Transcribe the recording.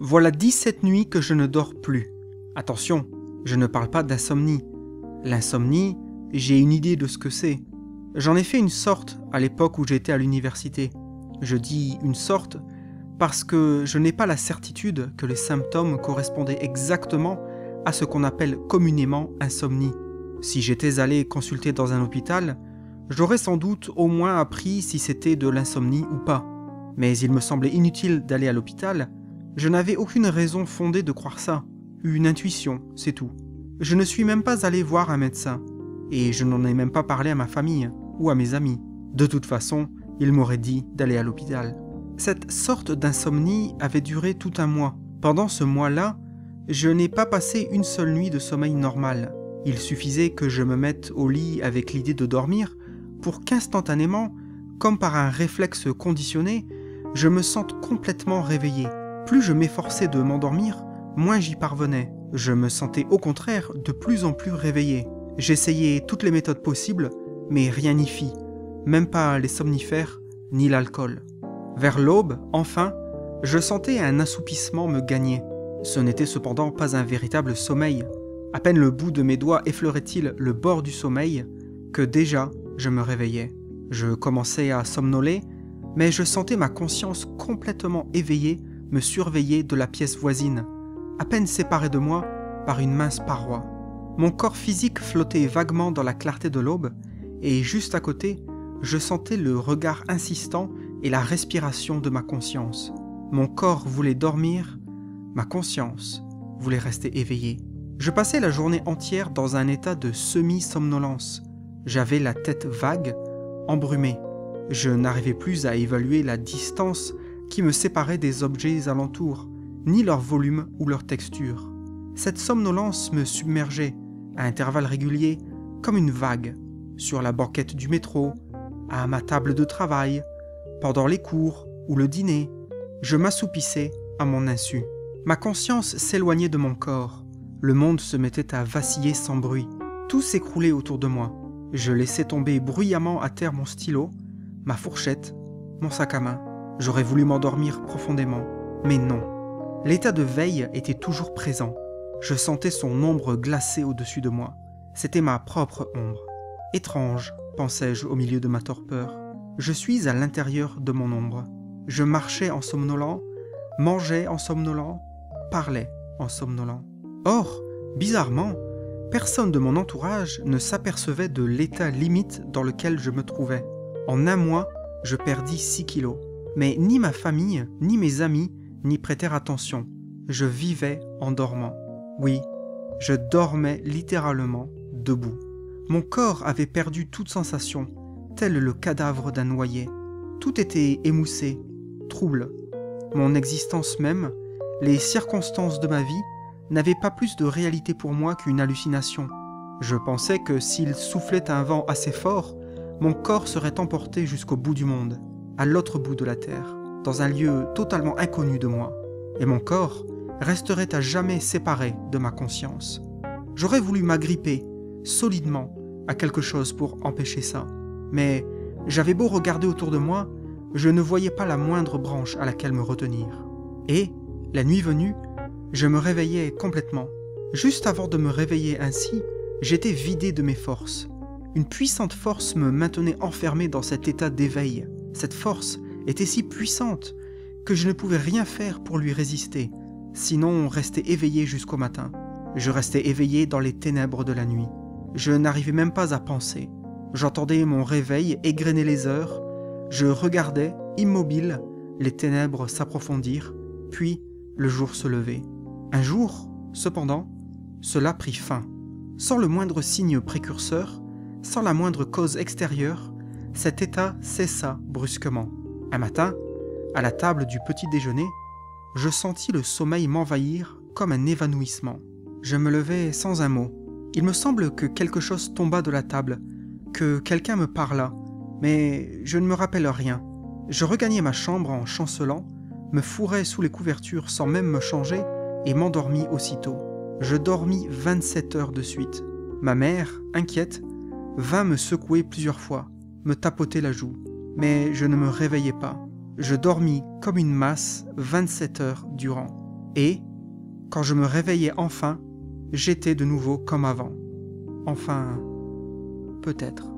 Voilà 17 nuits que je ne dors plus. Attention, je ne parle pas d'insomnie. L'insomnie, j'ai une idée de ce que c'est. J'en ai fait une sorte à l'époque où j'étais à l'université. Je dis une sorte parce que je n'ai pas la certitude que les symptômes correspondaient exactement à ce qu'on appelle communément insomnie. Si j'étais allé consulter dans un hôpital, j'aurais sans doute au moins appris si c'était de l'insomnie ou pas. Mais il me semblait inutile d'aller à l'hôpital. Je n'avais aucune raison fondée de croire ça. Une intuition, c'est tout. Je ne suis même pas allé voir un médecin. Et je n'en ai même pas parlé à ma famille ou à mes amis. De toute façon, ils m'auraient dit d'aller à l'hôpital. Cette sorte d'insomnie avait duré tout un mois. Pendant ce mois-là, je n'ai pas passé une seule nuit de sommeil normal. Il suffisait que je me mette au lit avec l'idée de dormir pour qu'instantanément, comme par un réflexe conditionné, je me sente complètement réveillé. Plus je m'efforçais de m'endormir, moins j'y parvenais. Je me sentais au contraire de plus en plus réveillé. J'essayais toutes les méthodes possibles, mais rien n'y fit, même pas les somnifères ni l'alcool. Vers l'aube, enfin, je sentais un assoupissement me gagner. Ce n'était cependant pas un véritable sommeil. À peine le bout de mes doigts effleurait-il le bord du sommeil, que déjà je me réveillais. Je commençais à somnoler, mais je sentais ma conscience complètement éveillée me surveiller de la pièce voisine, à peine séparée de moi par une mince paroi. Mon corps physique flottait vaguement dans la clarté de l'aube, et juste à côté, je sentais le regard insistant et la respiration de ma conscience. Mon corps voulait dormir, ma conscience voulait rester éveillée. Je passais la journée entière dans un état de semi-somnolence. J'avais la tête vague, embrumée. Je n'arrivais plus à évaluer la distance qui me séparait des objets alentours, ni leur volume ou leur texture. Cette somnolence me submergeait, à intervalles réguliers, comme une vague, sur la banquette du métro, à ma table de travail, pendant les cours ou le dîner. Je m'assoupissais à mon insu. Ma conscience s'éloignait de mon corps. Le monde se mettait à vaciller sans bruit. Tout s'écroulait autour de moi. Je laissais tomber bruyamment à terre mon stylo, ma fourchette, mon sac à main. J'aurais voulu m'endormir profondément, mais non. L'état de veille était toujours présent. Je sentais son ombre glacée au-dessus de moi. C'était ma propre ombre. Étrange, pensais-je au milieu de ma torpeur. Je suis à l'intérieur de mon ombre. Je marchais en somnolant, mangeais en somnolant, parlais en somnolant. Or, bizarrement, personne de mon entourage ne s'apercevait de l'état limite dans lequel je me trouvais. En un mois, je perdis 6 kilos. Mais ni ma famille, ni mes amis n'y prêtèrent attention. Je vivais en dormant. Oui, je dormais littéralement debout. Mon corps avait perdu toute sensation, tel le cadavre d'un noyé. Tout était émoussé, trouble. Mon existence même, les circonstances de ma vie, n'avaient pas plus de réalité pour moi qu'une hallucination. Je pensais que s'il soufflait un vent assez fort, mon corps serait emporté jusqu'au bout du monde, à l'autre bout de la terre, dans un lieu totalement inconnu de moi, et mon corps resterait à jamais séparé de ma conscience. J'aurais voulu m'agripper solidement à quelque chose pour empêcher ça, mais j'avais beau regarder autour de moi, je ne voyais pas la moindre branche à laquelle me retenir. Et, la nuit venue, je me réveillais complètement. Juste avant de me réveiller ainsi, j'étais vidé de mes forces. Une puissante force me maintenait enfermé dans cet état d'éveil. Cette force était si puissante que je ne pouvais rien faire pour lui résister, sinon rester éveillé jusqu'au matin. Je restais éveillé dans les ténèbres de la nuit. Je n'arrivais même pas à penser. J'entendais mon réveil égrener les heures. Je regardais, immobile, les ténèbres s'approfondir, puis le jour se lever. Un jour, cependant, cela prit fin. Sans le moindre signe précurseur, sans la moindre cause extérieure, cet état cessa brusquement. Un matin, à la table du petit déjeuner, je sentis le sommeil m'envahir comme un évanouissement. Je me levai sans un mot. Il me semble que quelque chose tomba de la table, que quelqu'un me parla, mais je ne me rappelle rien. Je regagnai ma chambre en chancelant, me fourrai sous les couvertures sans même me changer et m'endormis aussitôt. Je dormis 27 heures de suite. Ma mère, inquiète, vint me secouer plusieurs fois, me tapoter la joue, mais je ne me réveillai pas. Je dormis comme une masse 27 heures durant. Et, quand je me réveillais enfin, j'étais de nouveau comme avant. Enfin, peut-être.